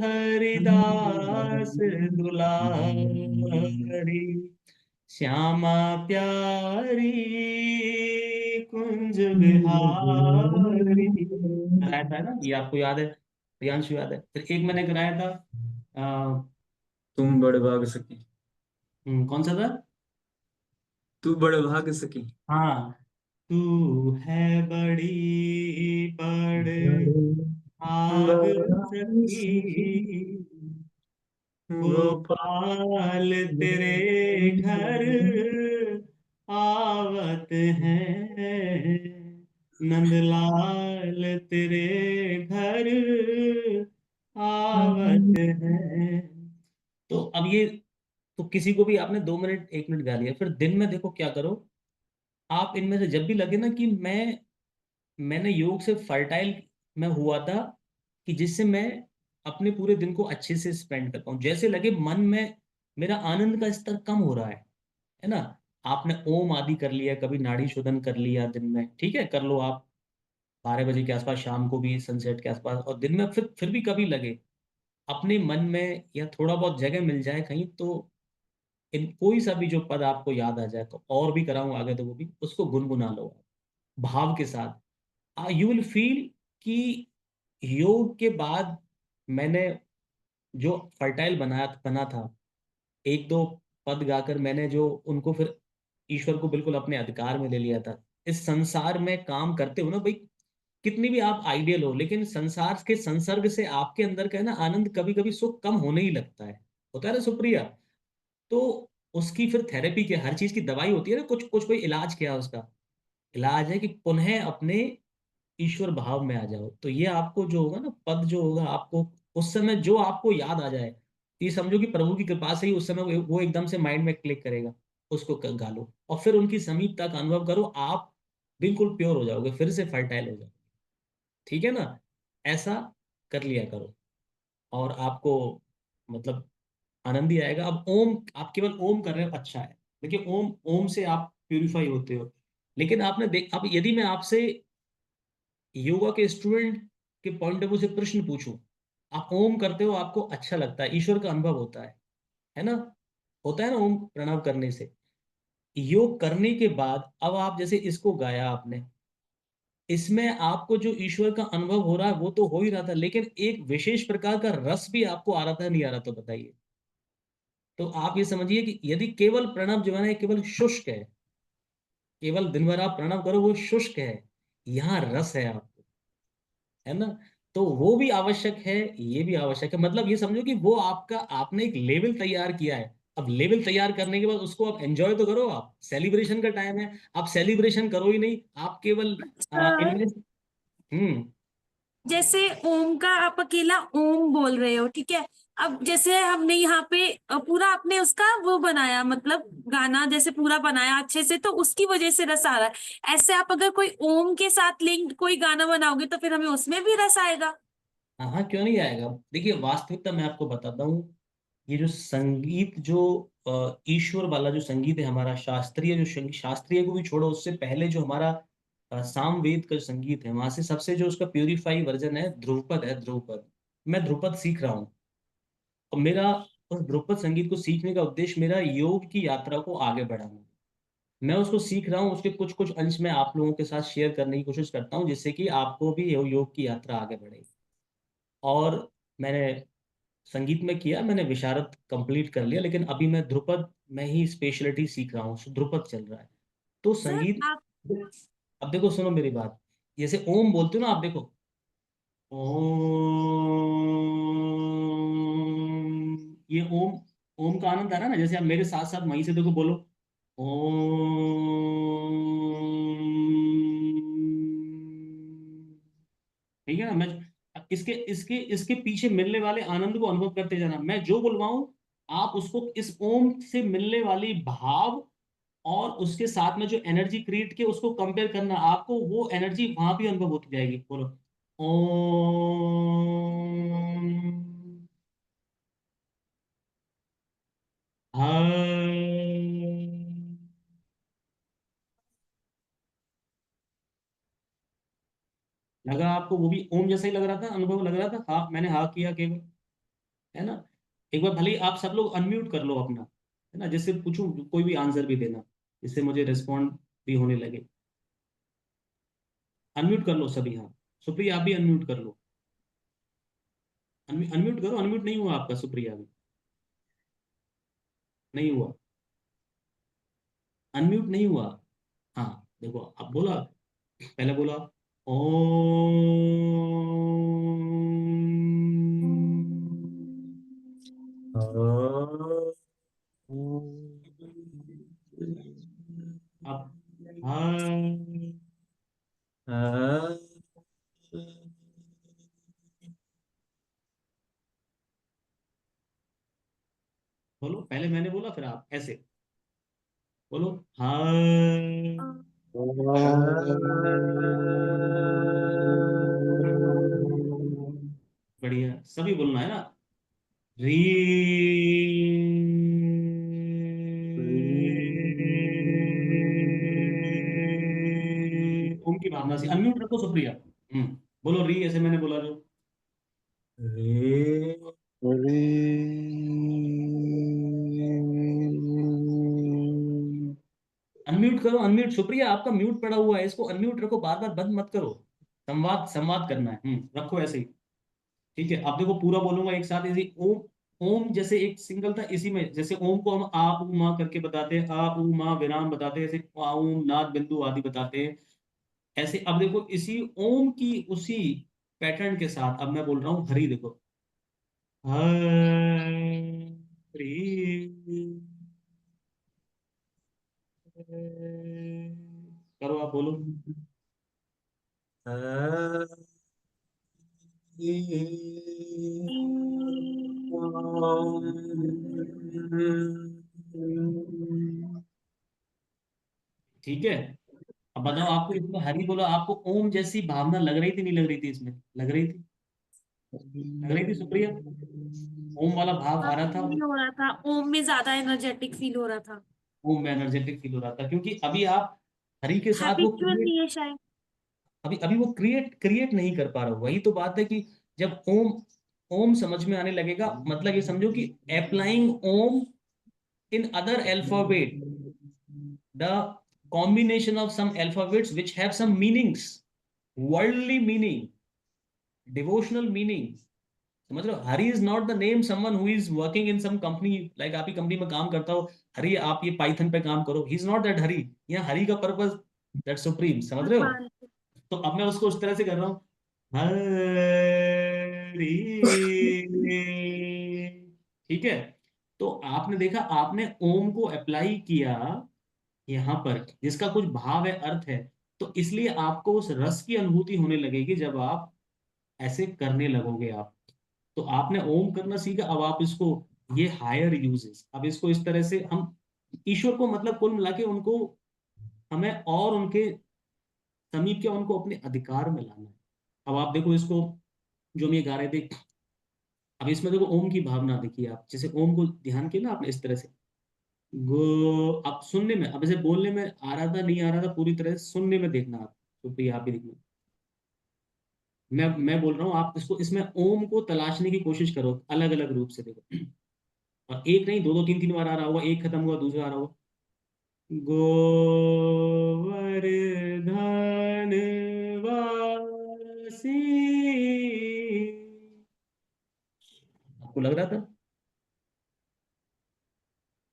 हरिदास दुलारी, श्यामा प्यारी कुंज बिहारी, कराया था ना, ये आपको याद है, प्रियांशु याद है। फिर एक मैंने कराया था, अ, तुम बड़ भाग सकी। कौन सा था? तू बड़ भाग सकी। हाँ, तू है बड़ी बड़ आग भाग सकी, सकी। गोपाल गोपाल तेरे घर आवत हैं, नंदलाल तेरे घर आवत हैं। तो अब ये, तो किसी को भी आपने 2 मिनट 1 मिनट गा लिया, फिर दिन में देखो क्या करो, आप इनमें से जब भी लगे ना कि मैंने योग से फर्टाइल मैं हुआ था, कि जिससे मैं अपने पूरे दिन को अच्छे से स्पेंड कर पाऊँ, जैसे लगे मन में मेरा आनंद का स्तर कम हो रहा है ना, आपने ओम आदि कर लिया, कभी नाड़ी शोधन कर लिया दिन में, ठीक है, कर लो आप 12 बजे के आसपास, शाम को भी सनसेट के आसपास, और दिन में फिर भी कभी लगे अपने मन में या थोड़ा बहुत जगह मिल जाए कहीं, तो इन कोई सा भी जो पद आपको याद आ जाए, तो और भी कराऊं आगे, तो वो भी उसको गुनगुना लो आप, भाव के साथ। यू विल फील कि योग के बाद मैंने जो फर्टाइल बना था, एक दो पद गाकर मैंने जो उनको फिर ईश्वर को बिल्कुल अपने अधिकार में ले लिया था। इस संसार में काम करते हो ना भाई, कितनी भी आप आइडियल हो, लेकिन संसार के संसर्ग से आपके अंदर का है ना आनंद, कभी कभी सुख कम होने ही लगता है, होता है ना सुप्रिया? तो उसकी फिर थेरेपी क्या, हर चीज की दवाई होती है ना, कुछ कुछ कोई इलाज क्या है उसका? इलाज है कि पुनः अपने ईश्वर भाव में आ जाओ। तो ये आपको जो होगा ना, पद जो होगा आपको, उस समय जो आपको याद आ जाए, ये समझो कि प्रभु की कृपा से ही उस समय वो एकदम से माइंड में क्लिक करेगा, उसको गा लो, और फिर उनकी समीपता का अनुभव करो, आप बिल्कुल प्योर हो जाओगे, फिर से फर्टाइल हो जाओगे, ठीक है ना? ऐसा कर लिया करो, और आपको मतलब आनंद ही आएगा। अब ओम, आप केवल ओम कर रहे हो, अच्छा है, देखिए ओम, ओम से आप प्यूरिफाई होते हो, लेकिन आपने देख, अब यदि मैं आपसे योगा के स्टूडेंट के पॉइंट ऑफ व्यू से प्रश्न पूछूं, आप ओम करते हो, आपको अच्छा लगता है, ईश्वर का अनुभव है ना, होता है ना ओम प्रणाम करने से। योग करने के बाद अब आप जैसे इसको गाया आपने, इसमें आपको जो ईश्वर का अनुभव हो रहा है वो तो हो ही रहा था, लेकिन एक विशेष प्रकार का रस भी आपको आ रहा था, नहीं आ रहा, तो बताइए। तो आप ये समझिए कि यदि केवल प्रणव जो है ना, ये केवल शुष्क है, केवल दिन भर आप प्रणव करो वो शुष्क है, यहाँ रस है आपको, है ना? तो वो भी आवश्यक है, ये भी आवश्यक है, मतलब ये समझो कि वो आपका, आपने एक लेवल तैयार किया है। अब लेवल तैयार करने के बाद उसको आप एंजॉय तो करो, आप सेलिब्रेशन का टाइम है, आप सेलिब्रेशन करो ही नहीं, आप केवल सर इन्वेस्ट। हम्म। जैसे ओम का आप अकेला ओम बोल रहे हो, ठीक है। अब जैसे हमने यहाँ पे पूरा आपने उसका वो बनाया, मतलब गाना जैसे पूरा बनाया अच्छे से, तो उसकी वजह से रस आ रहा है। ऐसे आप अगर कोई ओम के साथ लिंक्ड कोई गाना बनाओगे तो फिर हमें उसमें भी रस आएगा। हाँ हाँ, क्यों नहीं आएगा? देखिए वास्तविकता मैं आपको बताता हूँ, ये जो संगीत, जो ईश्वर वाला जो संगीत है हमारा, शास्त्रीय जो संगीत, शास्त्रीय को भी छोड़ो, उससे पहले जो हमारा सामवेद का संगीत है, वहां से सबसे जो उसका प्यूरिफाई वर्जन है, ध्रुवपद है, ध्रुवपद। मैं ध्रुवपद सीख रहा हूँ, और मेरा उस ध्रुपद संगीत को सीखने का उद्देश्य मेरा योग की यात्रा को आगे बढ़ाना। मैं उसको सीख रहा हूँ, उसके कुछ कुछ अंश में आप लोगों के साथ शेयर करने की कोशिश करता हूँ, जिससे कि आपको भी योग की यात्रा आगे बढ़े। और मैंने संगीत में किया, मैंने विशारद कंप्लीट कर लिया, लेकिन अभी मैं ध्रुपद में ही स्पेशलिटी सीख रहा हूँ, ध्रुपद चल रहा है। तो सर संगीत, आप अब देखो सुनो मेरी बात, जैसे ओम बोलते हो ना आप, देखो ओम, ये ओम, ओम का आनंद आ रहा है ना, जैसे आप मेरे साथ साथ वहीं से देखो बोलो, ओम, ठीक है ना। मैं इसके इसके इसके पीछे मिलने वाले आनंद को अनुभव करते जाना। मैं जो बुलवाऊं आप उसको इस ओम से मिलने वाली भाव और उसके साथ में जो एनर्जी क्रिएट की उसको कंपेयर करना, आपको वो एनर्जी वहां भी अनुभव होती जाएगी। बोलो ओम। हाँ। लगा आपको वो भी ओम जैसा ही लग रहा था, अनुभव लग रहा था? हाँ, मैंने हाँ किया केवल, है ना। एक बार भले ही आप सब लोग अनम्यूट कर लो अपना, है ना, जिससे पूछूं कोई भी आंसर भी देना, जिससे मुझे रिस्पॉन्ड भी होने लगे। अनम्यूट कर लो सभी, हाँ। सुप्रिया आप भी अनम्यूट कर लो। अनम्यूट करो, अनम्यूट नहीं हुआ आपका सुप्रिया भी, नहीं हुआ, अनम्यूट नहीं हुआ। हाँ देखो, अब बोला, पहले बोला ओम। अब हाँ। बोलो, पहले मैंने बोला फिर आप ऐसे बोलो हाँ। बढ़िया, सभी बोलना है ना। री। ओम की भावना से अनम्यूट रखो सुप्रिया। बोलो री, ऐसे मैंने बोला जो। अनम्यूट करो, अनम्यूट सुप्रिया, आपका म्यूट पड़ा हुआ है, इसको अनम्यूट रखो, बार बार बंद मत करो। संवाद संवाद करना है। रखो ऐसे ही। ठीक है, अब देखो पूरा बोलूंगा एक साथ इसी ओम। ओम जैसे एक सिंगल था, इसी में जैसे ओम को हम आ उ मा करके बताते हैं, आ उ मा विराम बताते हैं, ऐसे आ उ नाद बिंदु आदि बताते हैं। ऐसे अब देखो इसी ओम की उसी पैटर्न के साथ अब मैं बोल रहा हूँ हरि, देखो हरि। करो आप बोलो। ठीक है, अब बताओ आपको इसमें हरि बोला, आपको ओम जैसी भावना लग रही थी नहीं लग रही थी? इसमें लग रही थी, लग रही थी सुप्रिया? ओम वाला भाव हाँ, आ रहा था, फील हो रहा था, ओम में ज्यादा एनर्जेटिक फील हो रहा था। ओम में एनर्जेटिक फील हो रहा था, क्योंकि अभी आप हरि के साथ वो हैबिचुअल क्रिएट, नहीं है शायद। अभी अभी वो क्रिएट क्रिएट नहीं कर पा रहा हो। वही तो बात है कि जब ओम ओम समझ में आने लगेगा, मतलब ये समझो कि applying Om in other alphabet, the combination of some alphabets which have some meanings, worldly meaning, devotional meaning। समझ रहे हो, Hari is not the name someone who is working in some company, like आप ही कंपनी में काम करता हो, हरि आप ये पाइथन पे काम करो, he is not that Hari. यहाँ हरि का पर्पस दैट सुप्रीम, समझ रहे हो। भगवान। तो अब मैं उसको उस तरह से कर रहा हूँ, हरि। ठीक है, तो आपने देखा, आपने ओम को अप्लाई किया यहाँ पर, जिसका कुछ भाव है, अर्थ है। तो इसलिए आपको उस रस की अनुभूति होने लगेगी जब आप ऐसे करने लगोगे आप। तो आपने ओम करना सीखा, अब आप इसको, ये हायर यूजेस, अब इसको इस तरह से हम ईश्वर को, मतलब कुल मिला के उनको, हमें और उनके समीप के उनको अपने अधिकार में लाना है। अब आप देखो इसको, जो हम ये गा रहे थे, अब इसमें देखो ओम की भावना देखिए, आप जैसे ओम को ध्यान किया ना आपने इस तरह से, गो, अब सुनने में, अब ऐसे बोलने में आ रहा था नहीं आ रहा था, पूरी तरह से सुनने में देखना आप, तो यहाँ पे देखना, मैं बोल रहा हूँ, आप इसको, इसमें ओम को तलाशने की कोशिश करो अलग अलग रूप से देखो। और एक नहीं, दो दो तीन तीन बार आ रहा होगा, एक खत्म हुआ दूसरा आ रहा होगा, गोवर्धन वासी। आपको लग रहा था?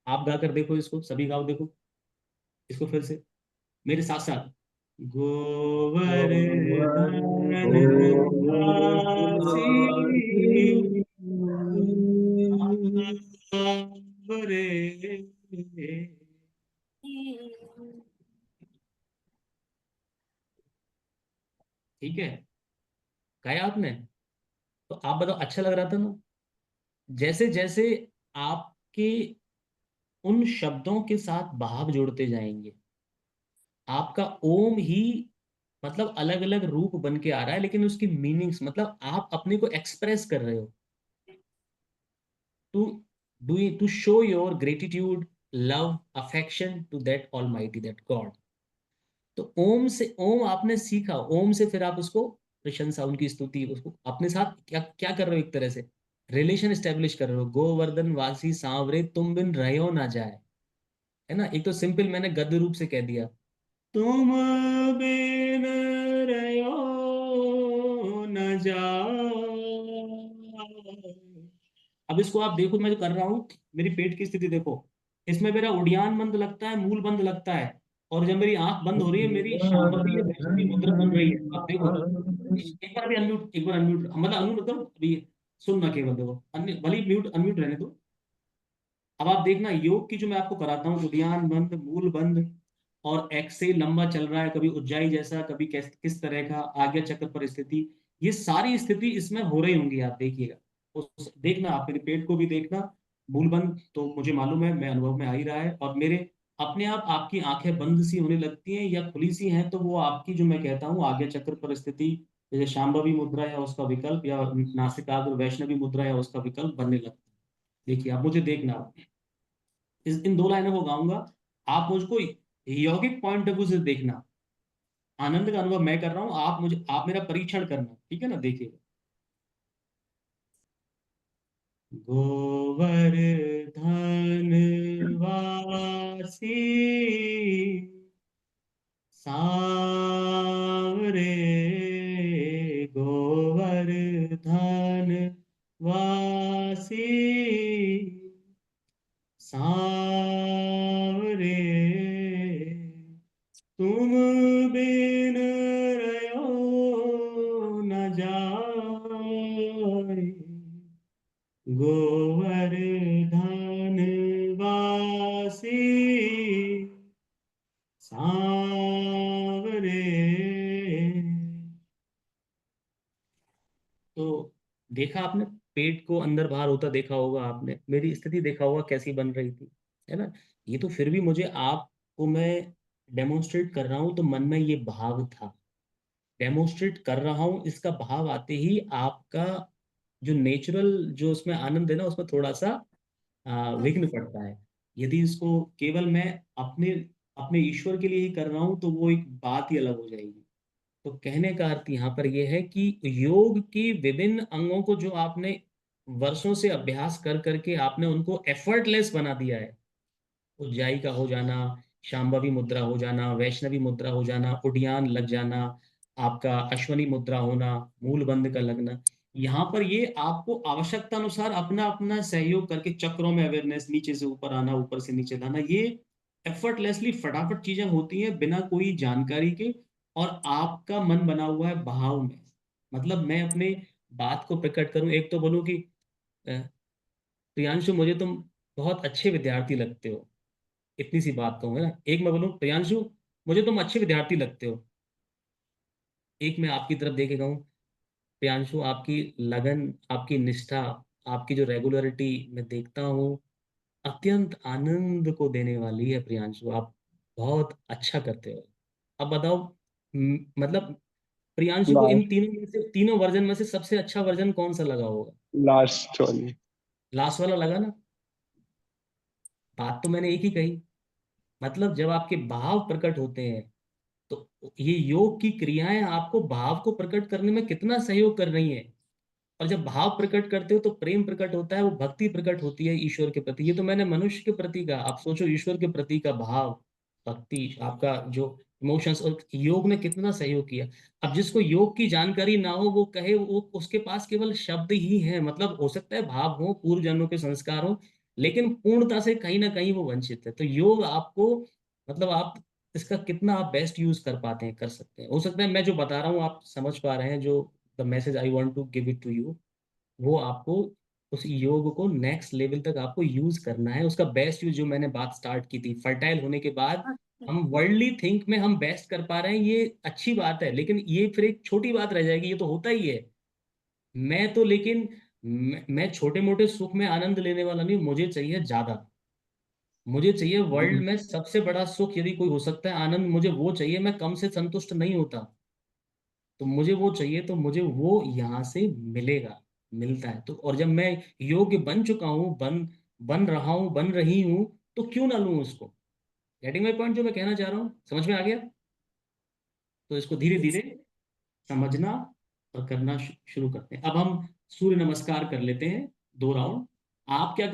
आप गा कर देखो इसको, सभी गाओ देखो इसको फिर से मेरे साथ साथ, गोवर्धन वासी आवरे। ठीक है, गाया आपने? तो आप बताओ, अच्छा लग रहा था ना? जैसे जैसे आपके उन शब्दों के साथ भाव जोड़ते जाएंगे, आपका ओम ही मतलब अलग अलग रूप बन के आ रहा है, लेकिन उसकी मीनिंग्स मतलब आप अपने को एक्सप्रेस कर रहे हो to to show your gratitude, love, affection to that almighty, that God. तो ओम से, ओम आपने सीखा, ओम से फिर आप उसको प्रशंसा, उनकी स्तुति, उसको अपने साथ क्या क्या कर रहे हो, एक तरह से रिलेशन एस्टेब्लिश कर रहे हो। गोवर्धन वासी सांवरे तुम बिन रहो ना जाए, है ना? एक तो सिंपल मैंने गद्य रूप से कह दिया, तुम बिन रहो न जाए। अब इसको आप देखो, मैं जो कर रहा हूँ, मेरी पेट की स्थिति देखो, इसमें मेरा उड़ियान बंद लगता है, मूल बंद लगता है, और जब मेरी आंख बंद हो रही है, मेरी शांभवी या वैष्णवी मुद्रा बन रही है। आप देखो, एक बार भी अनम्यूट, एक बार अनम्यूट, मतलब अनम्यूट मतलब अभी सुनना केवल, देखो भले म्यूट अनम्यूट रहने दो। अब आप देखना, योग की जो मैं आपको कराता हूँ, उद्यान बंद, मूल बंद, और एक्सेल लंबा चल रहा है, कभी उज्जाई जैसा, कभी किस तरह का, आज्ञा चक्र पर स्थिति, ये सारी स्थिति इसमें हो रही होंगी, आप देखिएगा। देखना, आप मेरे पेट को भी देखना, मूल बंद तो मुझे मालूम है, मैं अनुभव में आ ही रहा है, और मेरे अपने आप आपकी आंखें बंद सी होने लगती हैं या खुली सी हैं, तो वो आपकी जो मैं कहता हूँ आज्ञा चक्र पर स्थिति, जैसे शांभवी मुद्रा या उसका विकल्प, या नासिकाग्र वैष्णवी मुद्रा या उसका विकल्प बनने लगता है। देखिए, आप मुझे देखना, इन दो लाइनों को गाऊंगा, आप मुझको यौगिक पॉइंट ऑफ व्यू से देखना। आनंद का अनुभव मैं कर रहा हूं, आप मेरा परीक्षण करना, ठीक है ना? देखिए, गोवर्धन वासी सांवरे, गोवर्धन वासी सांवरे, तुम बिन रहो न जाए, गोवर्धन वासी सांवरे। तो देखा आपने, पेट को अंदर बाहर होता देखा होगा आपने, मेरी स्थिति देखा होगा कैसी बन रही थी, है ना? ये तो फिर भी मुझे आपको मैं डेमोन्स्ट्रेट कर रहा हूं, तो मन में ये भाव था, डेमोन्स्ट्रेट कर रहा हूं, इसका भाव आते ही आपका जो नेचुरल जो उसमें आनंद है ना, उसमें थोड़ा सा विघ्न पड़ता है। यदि इसको केवल मैं अपने अपने ईश्वर के लिए ही कर रहा हूं, तो वो एक बात ही अलग हो जाएगी। तो कहने का अर्थ यहाँ पर यह है कि योग की विभिन्न अंगों को जो आपने वर्षों से अभ्यास कर करके आपने उनको एफर्टलेस बना दिया है, उज्जाई का हो जाना, शांभवी मुद्रा हो जाना, वैष्णवी मुद्रा हो जाना, उड्डयन लग जाना, आपका अश्वनी मुद्रा होना, मूल बंध का लगना, यहाँ पर ये आपको आवश्यकता अनुसार अपना अपना सहयोग करके चक्रों में अवेयरनेस, नीचे से ऊपर आना, ऊपर से नीचे लाना, ये एफर्टलेसली फटाफट चीजें होती हैं बिना कोई जानकारी के, और आपका मन बना हुआ है भाव में। मतलब मैं अपने बात को प्रकट करूं, एक तो बोलूं कि प्रियांशु, मुझे तुम बहुत अच्छे विद्यार्थी लगते हो, इतनी सी बात कहूँ, है ना? एक मैं बोलूँ, प्रियांशु, मुझे तुम अच्छे विद्यार्थी लगते हो। एक मैं आपकी तरफ देखे कहूँ, प्रियांशु, आपकी लगन, आपकी निष्ठा, आपकी जो रेगुलरिटी मैं देखता हूँ, अत्यंत आनंद को देने वाली है। प्रियांशु, आप बहुत अच्छा करते हो। अब बताओ, मतलब प्रियांशु को इन लास्ट तीनों में से, तीनों वर्जन में से सबसे अच्छा वर्जन कौन सा लगा होगा? लास्ट वाली। लास्ट वाला लगा ना? बात तो मैंने एक ही कही, मतलब जब आपके भाव प्रकट होते हैं, तो ये योग की क्रियाएं आपको भाव को प्रकट करने में कितना सहयोग कर रही हैं। और जब भाव प्रकट करते हो तो प्रेम प्रकट होता है, वो भक्ति प्रकट होती है ईश्वर के प्रति। ये तो मैंने मनुष्य के प्रति का, आप सोचो ईश्वर के प्रति का भाव, भक्ति, आपका जो इमोशंस, और योग ने कितना सहयोग किया। अब जिसको योग की जानकारी ना हो, वो कहे, वो उसके पास केवल शब्द ही है, मतलब हो सकता है भाव हो, पूर्व जन्मों के संस्कार हो, लेकिन पूर्णता से कहीं ना कहीं वो वंचित है। तो योग आपको, मतलब आप इसका कितना आप बेस्ट यूज कर पाते हैं, कर सकते हैं। हो सकता है मैं जो बता रहा हूँ आप समझ पा रहे हैं, जो the message I want to give it to you, वो आपको उस योग को नेक्स्ट लेवल तक आपको यूज करना है, उसका बेस्ट यूज, जो मैंने बात स्टार्ट की थी, फर्टाइल होने के बाद अच्छा। हम वर्ल्डली थिंक में हम बेस्ट कर पा रहे हैं, ये अच्छी बात है, लेकिन ये फिर एक छोटी बात रह जाएगी, ये तो होता ही है। मैं तो लेकिन मैं छोटे मोटे सुख में आनंद लेने वाला नहीं हूं, मुझे चाहिए ज्यादा। मुझे चाहिए वर्ल्ड में सबसे बड़ा सुख यदि कोई हो सकता है, आनंद मुझे वो चाहिए। मैं कम से संतुष्ट नहीं होता, तो मुझे वो चाहिए, तो मुझे वो यहाँ से मिलेगा, मिलता है। तो और जब मैं योग्य बन चुका हूँ, बन रहा हूँ, बन रही हूँ, तो क्यों ना लूँ उसको। गेटिंग माई पॉइंट, जो मैं कहना चाह रहा हूँ समझ में आ गया। तो इसको धीरे धीरे समझना और करना शुरू करते हैं। अब हम सूर्य नमस्कार कर लेते हैं, 2 राउंड। आप क्या